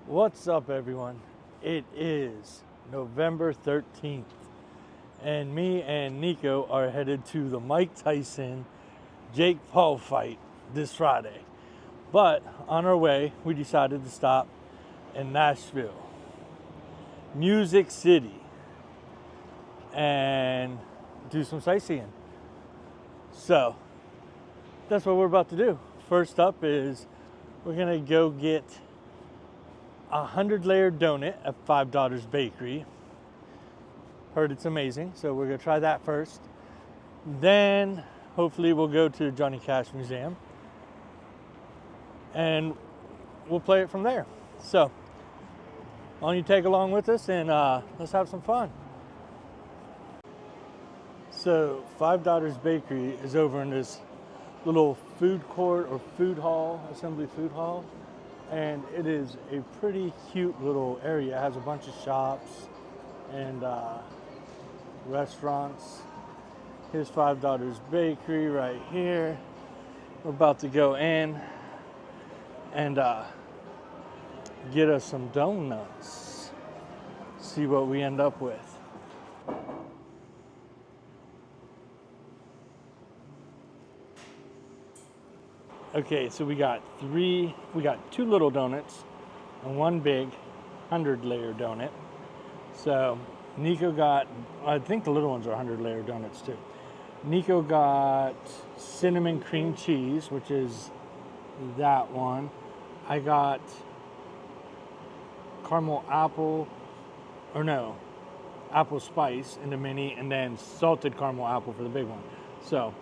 What's up, everyone? It is November 13th, and me and Nico are headed to the Mike Tyson Jake Paul fight this Friday. But on our way, we decided to stop in Nashville, Music City, and do some sightseeing. So that's what we're about to do. First up is we're gonna go get a 100-layer donut at Five Daughters Bakery. Heard it's amazing, so we're gonna try that first. Then hopefully we'll go to Johnny Cash Museum and we'll play it from there. So why don't you tag along with us and let's have some fun. So Five Daughters Bakery is over in this little food court or food hall, assembly food hall. And it is a pretty cute little area. It has a bunch of shops and restaurants. Here's Five Daughters Bakery right here. We're about to go in and get us some donuts. See what we end up with. Okay, so we got two little donuts and one big 100-layer donut. So Nico got, I think the little ones are 100-layer donuts too. Nico got cinnamon cream cheese, which is that one. I got caramel apple, apple spice in the mini, and then salted caramel apple for the big one. So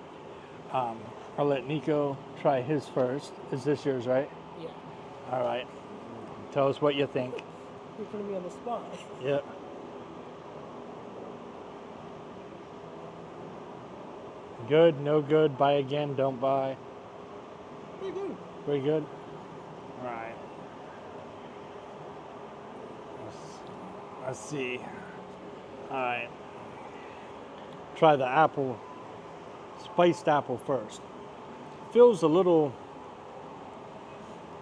I'll let Nico try his first. Is this yours, right? Yeah. All right. Tell us what you think. You're putting me on the spot. Yep. Good, no good, buy again, don't buy. Pretty good. Pretty good? All right. Let's see. All right. Try the apple, spiced apple first. Feels a little,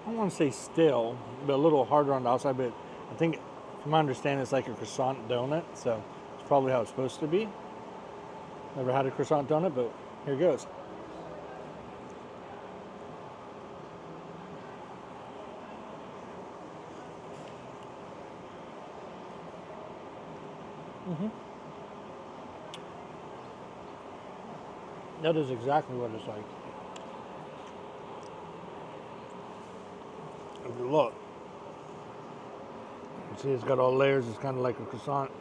I don't want to say stale, but a little harder on the outside. But I think, from my understanding, it's like a croissant donut, so it's probably how it's supposed to be. Never had a croissant donut, but here goes. That is exactly what it's like. If you look, you see it's got all layers. It's kind of like a croissant.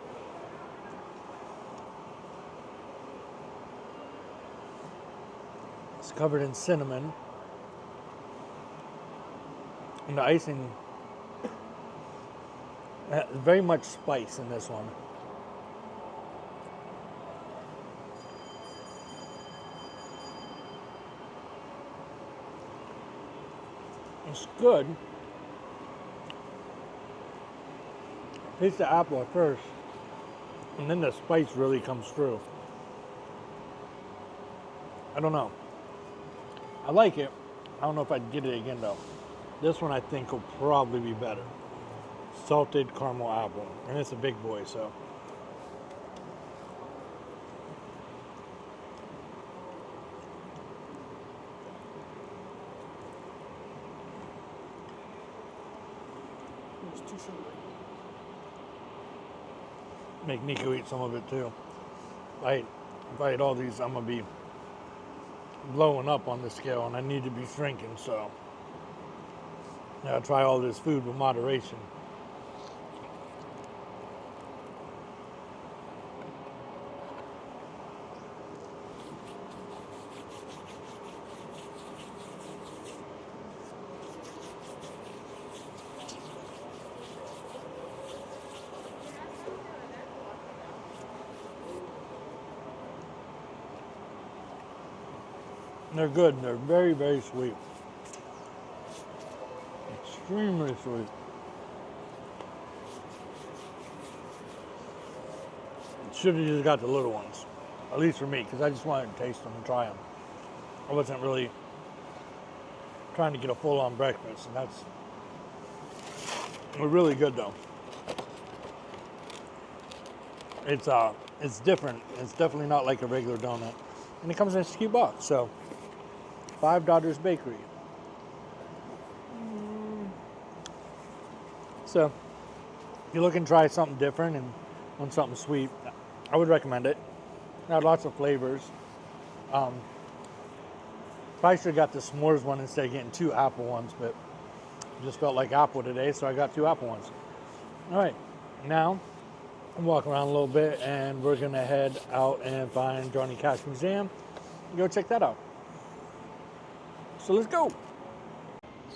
It's covered in cinnamon. And the icing, very much spice in this one. It's good. Taste the apple at first, and then the spice really comes through. I don't know. I like it. I don't know if I'd get it again though. This one I think will probably be better. Salted caramel apple, and it's a big boy, so. It's too sugary. Make Nico eat some of it too. If I eat all these, I'm gonna be blowing up on the scale, and I need to be shrinking, so I gotta try all this food with moderation. They're good. They're very, very sweet. Extremely sweet. Should have just got the little ones, at least for me, because I just wanted to taste them and try them. I wasn't really trying to get a full-on breakfast, and that's They're really good though. It's different. It's definitely not like a regular donut, and it comes in a cute box. So, Five Daughters Bakery. So, if you're looking to try something different and want something sweet, I would recommend it. It had lots of flavors. Probably should have got the s'mores one instead of getting two apple ones, but just felt like apple today, so I got two apple ones. All right, now I'm walking around a little bit, and we're gonna head out and find Johnny Cash Museum and go check that out. So let's go.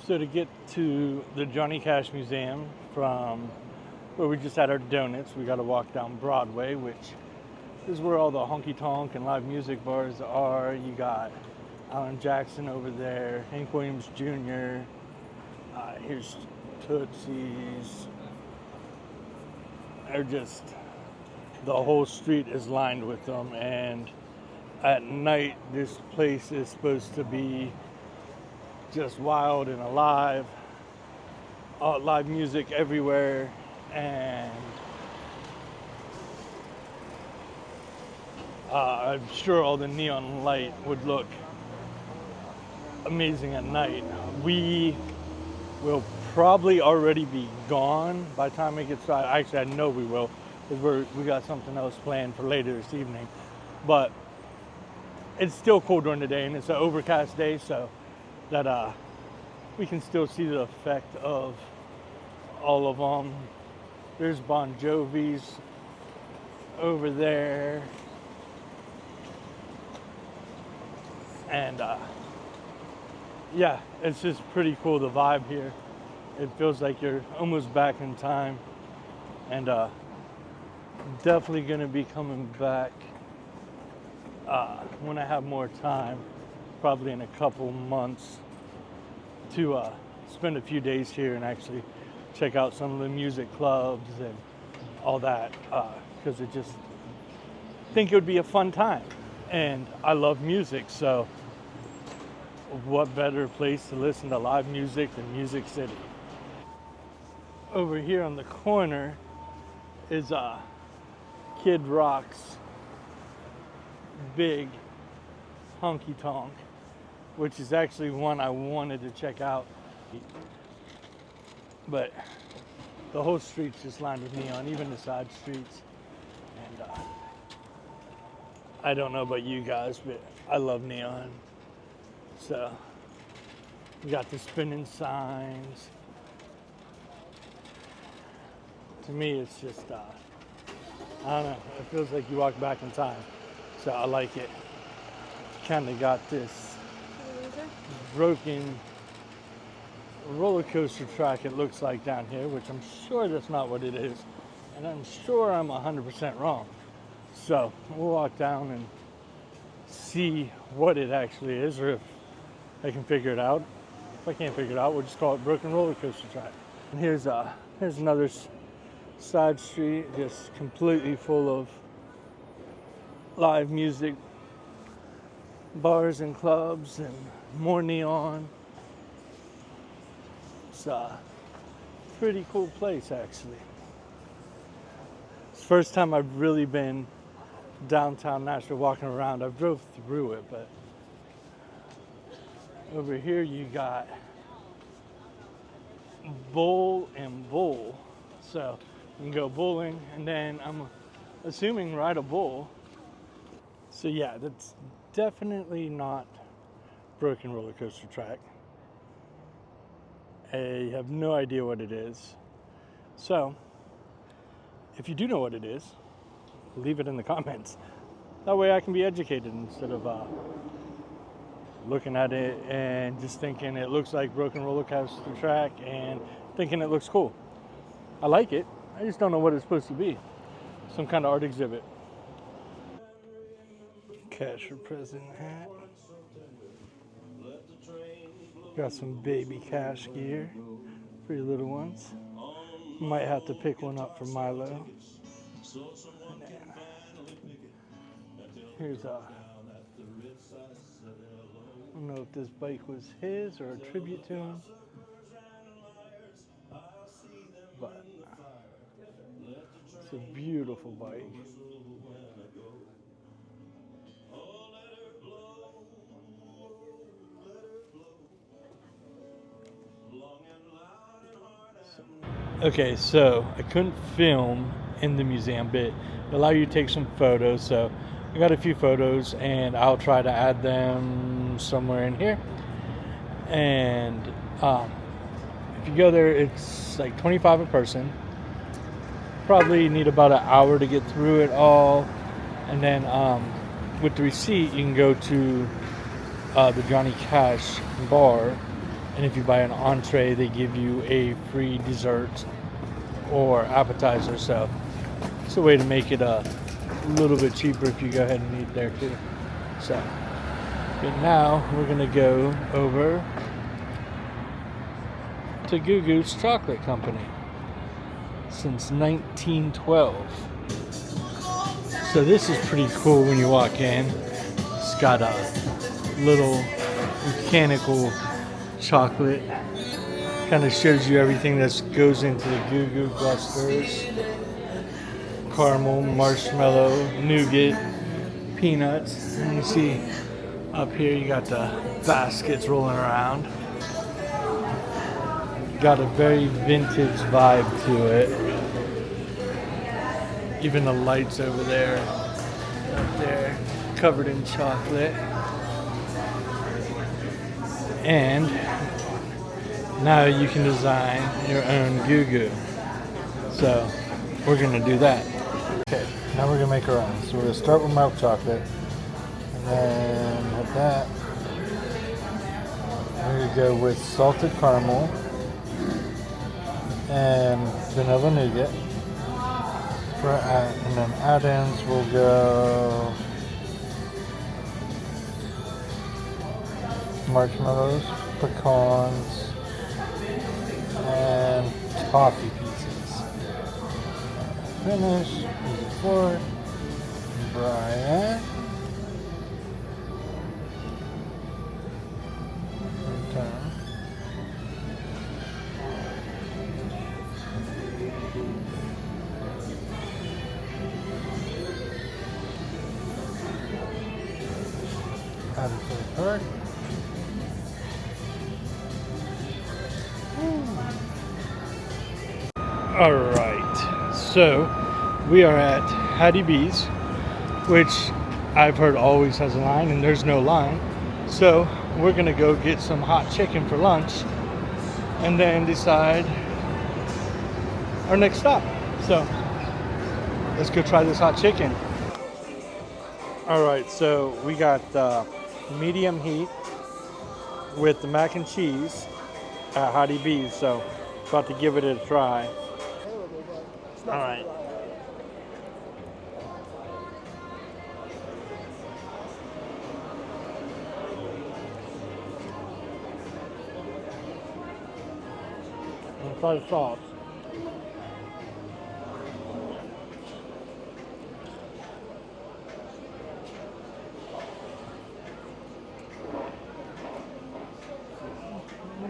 So to get to the Johnny Cash Museum from where we just had our donuts, we got to walk down Broadway, which is where all the honky tonk and live music bars are. You got Alan Jackson over there, Hank Williams Jr. Here's Tootsie's. They're just, the whole street is lined with them, and at night this place is supposed to be just wild and alive. Live music everywhere, and I'm sure all the neon light would look amazing at night. We will probably already be gone by the time it gets started. Actually, I know we will, because we got something else planned for later this evening. But it's still cool during the day, and it's an overcast day, so that we can still see the effect of all of them. There's Bon Jovi's over there, and yeah, it's just pretty cool, the vibe here. It feels like you're almost back in time, and definitely gonna be coming back when I have more time, probably in a couple months, to spend a few days here and actually check out some of the music clubs and all that, because I just think it would be a fun time, and I love music, so what better place to listen to live music than Music City? Over here on the corner is Kid Rock's big honky tonk, which is actually one I wanted to check out, but the whole street's just lined with neon, even the side streets, and I don't know about you guys, but I love neon. So we got the spinning signs. To me, it's just, I don't know, it feels like you walk back in time. So I like it. Kind of got this broken roller coaster track, it looks like, down here, which I'm sure that's not what it is. And I'm sure I'm 100% wrong. So we'll walk down and see what it actually is, or if I can figure it out. If I can't figure it out, we'll just call it broken roller coaster track. And here's another side street, just completely full of live music bars and clubs and more neon. It's a pretty cool place, actually. It's the first time I've really been downtown Nashville walking around. I've drove through it, but over here you got Bowl and Bull. So you can go bowling and then I'm assuming ride a bull. So yeah, that's definitely not broken roller coaster track. I have no idea what it is. So if you do know what it is, leave it in the comments. That way I can be educated instead of looking at it and just thinking it looks like broken roller coaster track and thinking it looks cool. I like it, I just don't know what it's supposed to be. Some kind of art exhibit. Cash for President hat. Got some baby Cash gear for your little ones. Might have to pick one up for Milo. Here's I don't know if this bike was his or a tribute to him. It's a beautiful bike. Okay, so I couldn't film in the museum, but it allowed you to take some photos. So I got a few photos, and I'll try to add them somewhere in here. And if you go there, it's like $25 a person. Probably need about an hour to get through it all, and then with the receipt, you can go to the Johnny Cash bar, and if you buy an entree, they give you a free dessert or appetizer. So it's a way to make it a little bit cheaper if you go ahead and eat there too. So, but now we're gonna go over to Goo Goo's Chocolate Company since 1912. So this is pretty cool when you walk in. It's got a little mechanical chocolate. Kind of shows you everything that goes into the Goo Goo clusters. Caramel, marshmallow, nougat, peanuts. And you see up here you got the baskets rolling around. Got a very vintage vibe to it. Even the lights over there, up there, covered in chocolate. And now you can design your own Goo Goo. So we're gonna do that. Okay, now we're gonna make our own. So we're gonna start with milk chocolate, and then with that, we're gonna go with salted caramel and vanilla nougat. And then add-ins will go marshmallows, pecans, and toffee pieces. Finish. Easy for Brian. Return. Add it to the cart. Alright, so we are at Hattie B's, which I've heard always has a line, and there's no line. So we're gonna go get some hot chicken for lunch and then decide our next stop. So let's go try this hot chicken. Alright, so we got medium heat with the mac and cheese at Hattie B's, so about to give it a try. All right. Let's try the sauce.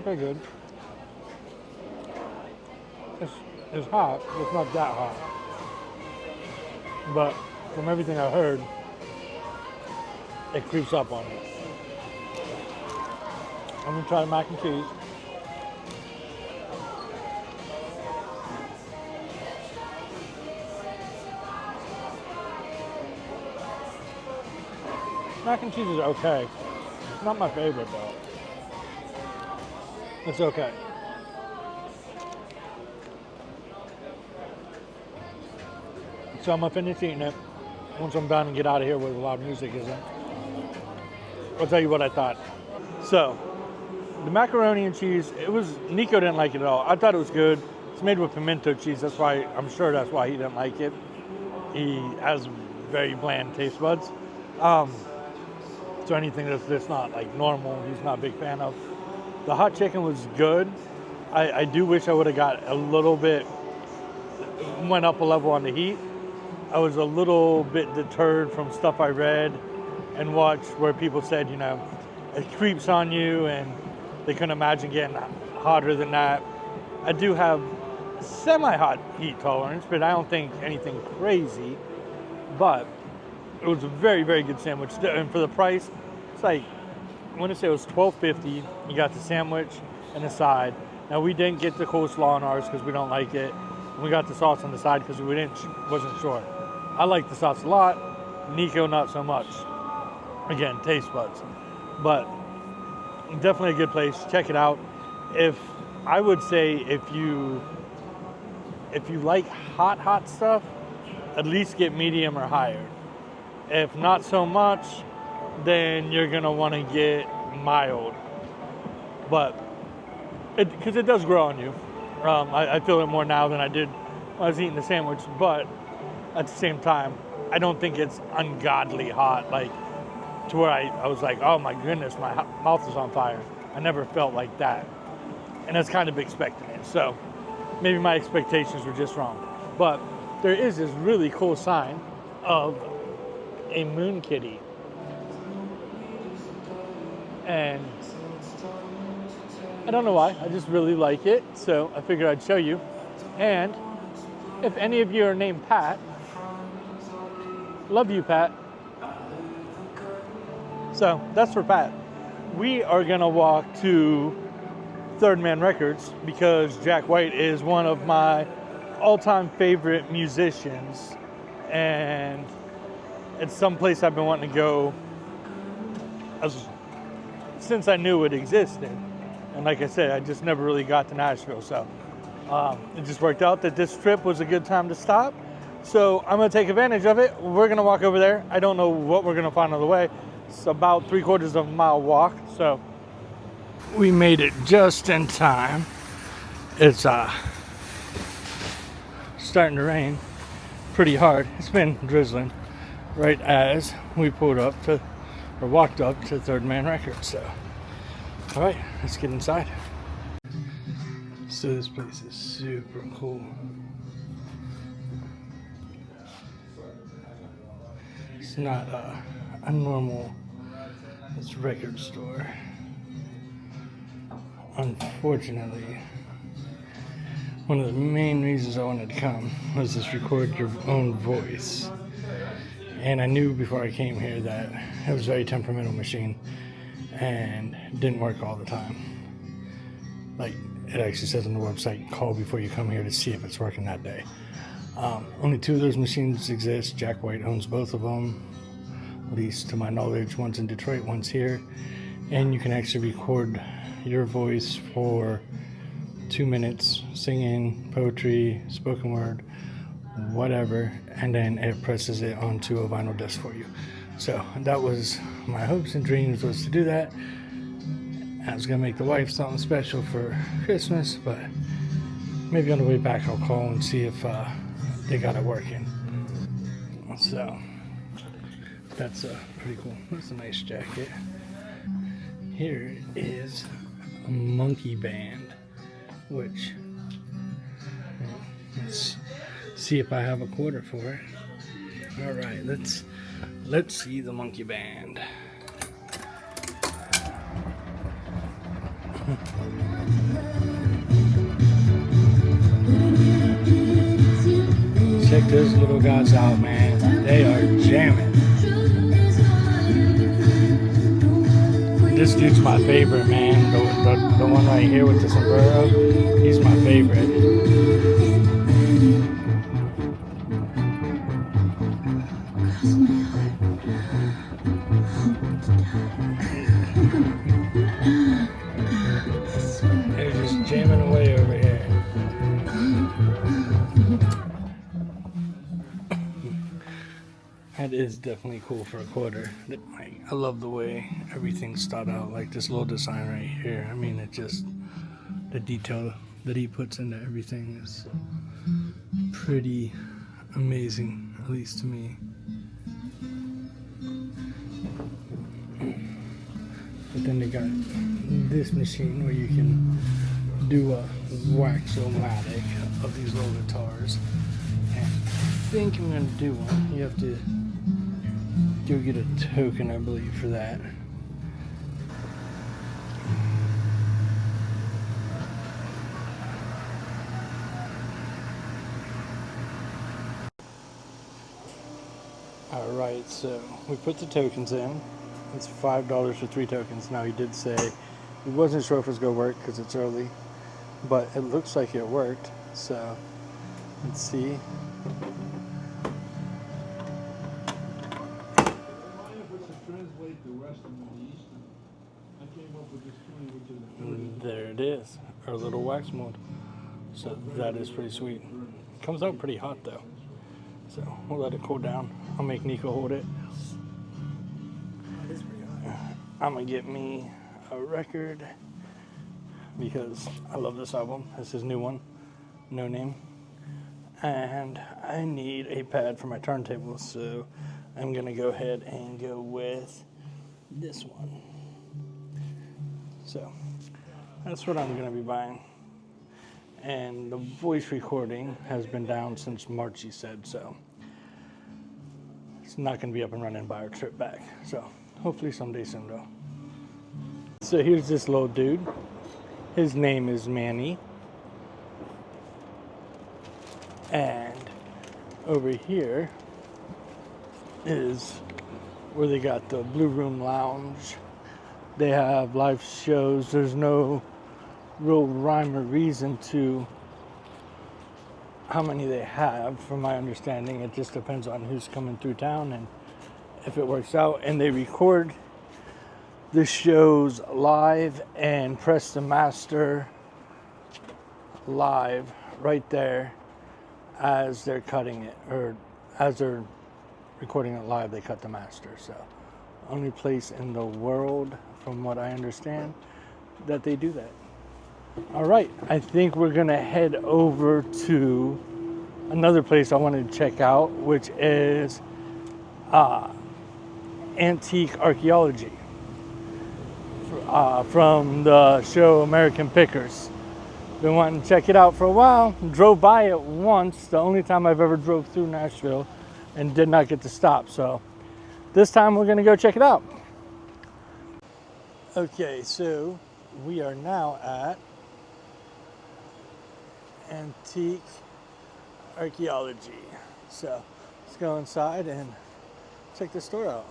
Okay, good. It's hot. It's not that hot. But from everything I heard, it creeps up on me. I'm gonna try the mac and cheese. Mac and cheese is okay. It's not my favorite though. It's okay. So I'm gonna finish eating it once I'm done and get out of here where the loud music isn't. I'll tell you what I thought. So, the macaroni and cheese, Nico didn't like it at all. I thought it was good. It's made with pimento cheese, I'm sure that's why he didn't like it. He has very bland taste buds. So anything that's not like normal, he's not a big fan of. The hot chicken was good. I do wish I would have got a little bit, went up a level on the heat. I was a little bit deterred from stuff I read and watched where people said, it creeps on you and they couldn't imagine getting hotter than that. I do have semi-hot heat tolerance, but I don't think anything crazy. But it was a very, very good sandwich. And for the price, it's like, I want to say it was $12.50. You got the sandwich and the side. Now, we didn't get the coleslaw on ours because we don't like it. And we got the sauce on the side because we wasn't sure. I like the sauce a lot. Nico, not so much. Again, taste buds. But definitely a good place. Check it out. I would say if you like hot stuff, at least get medium or higher. If not so much, then you're gonna want to get mild. But because it does grow on you. I feel it more now than I did when I was eating the sandwich. But at the same time, I don't think it's ungodly hot, like to where I was like, oh my goodness, my mouth is on fire. I never felt like that. And I was kind of expecting it. So maybe my expectations were just wrong. But there is this really cool sign of a moon kitty. And I don't know why, I just really like it. So I figured I'd show you. And if any of you are named Pat, love you, Pat. So that's for Pat. We are gonna walk to Third Man Records because Jack White is one of my all-time favorite musicians, and it's someplace I've been wanting to go since I knew it existed. And like I said, I just never really got to Nashville, so it just worked out that this trip was a good time to stop. So I'm gonna take advantage of it. We're gonna walk over there. I don't know what we're gonna find on the way. It's about 3/4 of a mile walk, so we made it just in time. It's starting to rain pretty hard. It's been drizzling right as we walked up to Third Man Records. So, all right, let's get inside. So this place is super cool. It's not a normal record store. Unfortunately, one of the main reasons I wanted to come was this record your own voice. And I knew before I came here that it was a very temperamental machine and didn't work all the time. Like it actually says on the website, call before you come here to see if it's working that day. Only 2 of those machines exist. Jack White owns both of them, at least to my knowledge. One's in Detroit, one's here. And you can actually record your voice for 2 minutes, singing, poetry, spoken word, whatever, and then it presses it onto a vinyl disc for you. So that was my hopes and dreams, was to do that. I was gonna make the wife something special for Christmas, but maybe on the way back I'll call and see if they got it working. So that's pretty cool. That's a nice jacket. Here is a monkey band, which let's see if I have a quarter for it. All right, let's see the monkey band. Check those little guys out, man. They are jamming. This dude's my favorite, man. The one right here with the sombrero, he's my favorite. They're just jamming away over here. That is definitely cool for a quarter. I love the way everything's thought out, like this little design right here. I mean, it just, the detail that he puts into everything is pretty amazing, at least to me. But then they got this machine where you can do a wax-o-matic of these little guitars. And I think I'm going to do one. You have to go get a token, I believe, for that. All right, so we put the tokens in. It's $5 for 3 tokens. Now he did say he wasn't sure if it was gonna work because it's early, but it looks like it worked. So let's see. There it is, our little wax mold. So that is pretty sweet. Comes out pretty hot though. So we'll let it cool down. I'll make Nico hold it. It is pretty hot. I'm gonna get me a record because I love this album. This is his new one, No Name. And I need a pad for my turntable, so I'm gonna go ahead and go with this one. So that's what I'm gonna be buying. And the voice recording has been down since March, he said, so it's not gonna be up and running by our trip back. So hopefully someday soon though. So here's this little dude. His name is Manny. And over here is where they got the Blue Room Lounge. They have live shows. There's no real rhyme or reason to how many they have, from my understanding. It just depends on who's coming through town and if it works out. And they record the shows live and press the master live right there as they're cutting it, or as they're recording it live, they cut the master. So only place in the world, from what I understand, that they do that. All right, I think we're gonna head over to another place I wanted to check out, which is antique archaeology from the show American Pickers. Been wanting to check it out for a while. Drove by it once, the only time I've ever drove through Nashville, and did not get to stop. So this time we're gonna go check it out. Okay, so we are now at antique archaeology. So let's go inside and check the store out.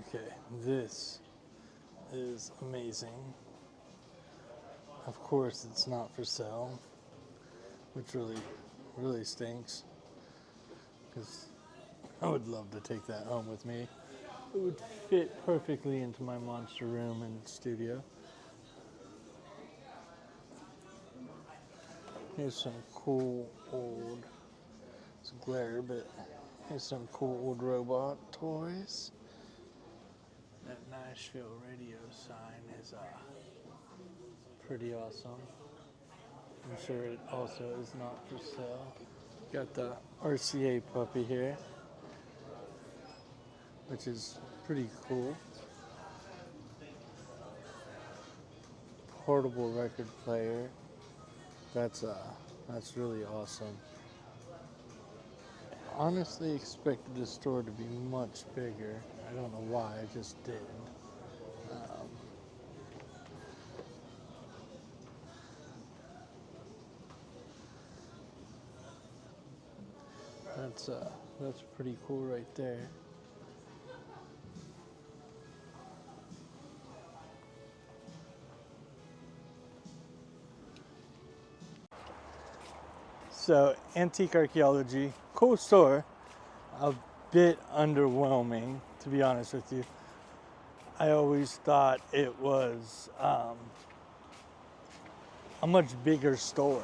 Okay, this is amazing. Of course, it's not for sale, which really stinks, because I would love to take that home with me. It would fit perfectly into my monster room and studio. Here's some cool old, it's glare, but here's some cool old robot toys. That Nashville radio sign is pretty awesome. I'm sure it also is not for sale. Got the RCA puppy here, which is pretty cool. Portable record player. That's really awesome. Honestly expected the store to be much bigger. I don't know why, I just did. That's pretty cool right there. So antique archaeology, cool store. A bit underwhelming, to be honest with you. I always thought it was a much bigger store,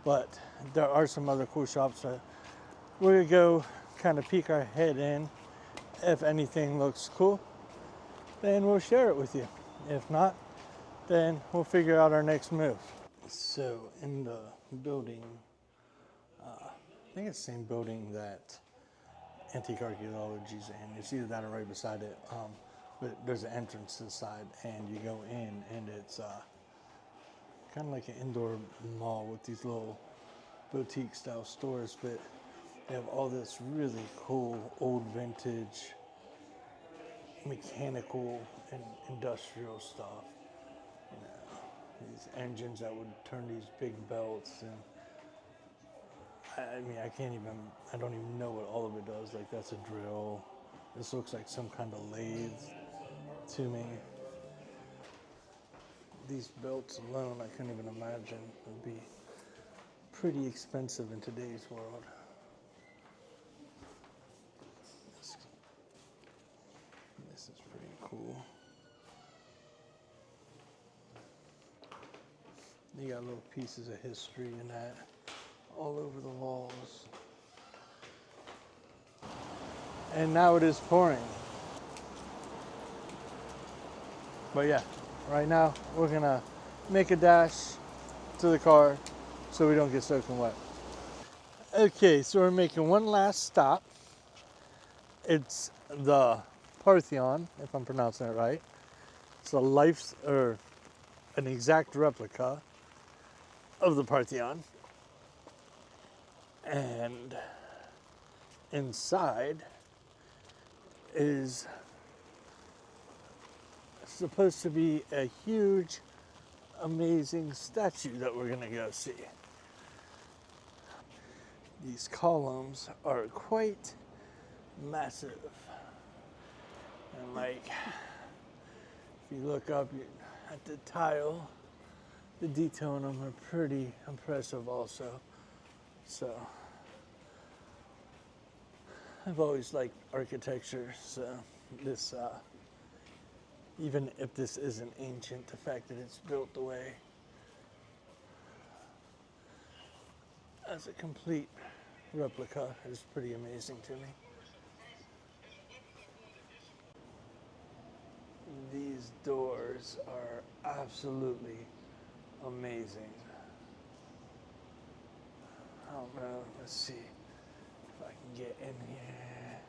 but there are some other cool shops. We're gonna go kind of peek our head in. If anything looks cool, then we'll share it with you. If not, then we'll figure out our next move. So in the building, I think it's the same building that Antique Archaeology's in. It's either that or right beside it. but there's an entrance to the side, and you go in, and it's kind of like an indoor mall with these little boutique style stores, but they have all this really cool old vintage mechanical and industrial stuff. You know, these engines that would turn these big belts, and I mean, I don't even know what all of it does. Like, that's a drill. This looks like some kind of lathe to me. These belts alone, I couldn't even imagine would be pretty expensive in today's world. This is pretty cool. You got little pieces of history in that all over the walls. And now it is pouring. But yeah, right now we're gonna make a dash to the car so we don't get soaking wet. Okay, so we're making one last stop. It's the Parthenon, if I'm pronouncing it right. It's an exact replica of the Parthenon. And inside is supposed to be a huge, amazing statue that we're gonna go see. These columns are quite massive. And like, if you look up at the tile, the detail in them are pretty impressive also. So, I've always liked architecture, so this, even if this isn't ancient, the fact that it's built the way as a complete replica is pretty amazing to me. These doors are absolutely amazing. I don't know, let's see if I can get in here.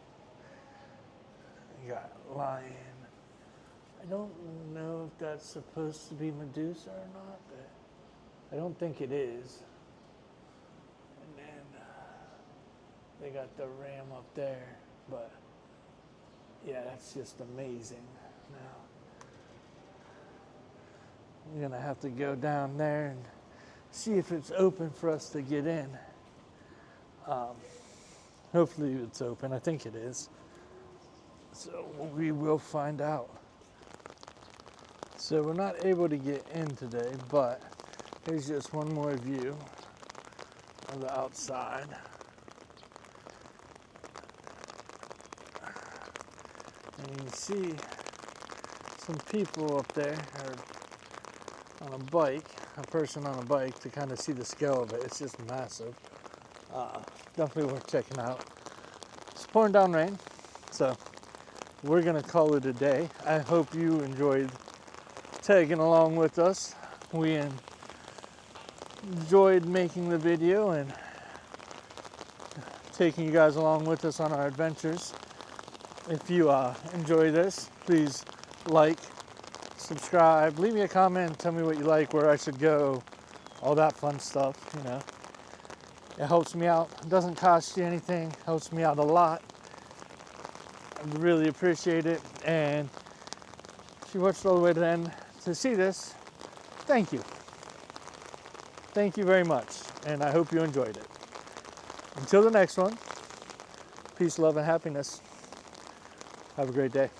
You got lion. I don't know if that's supposed to be Medusa or not, but I don't think it is. And then they got the ram up there, but yeah, that's just amazing. Now, we're gonna have to go down there and see if it's open for us to get in. Hopefully it's open. I think it is. So we will find out. So we're not able to get in today, but here's just one more view of the outside. And you can see some people up there are on a bike, a person on a bike, to kind of see the scale of it. It's just massive. Definitely worth checking out. It's pouring down rain, so we're gonna call it a day. I hope you enjoyed tagging along with us. We enjoyed making the video and taking you guys along with us on our adventures. If you enjoy this, please like, subscribe, leave me a comment, tell me what you like, where I should go, all that fun stuff, you know. It helps me out. It doesn't cost you anything. Helps me out a lot. I really appreciate it. And if you watched all the way to the end to see this, thank you. Thank you very much. And I hope you enjoyed it. Until the next one, peace, love, and happiness. Have a great day.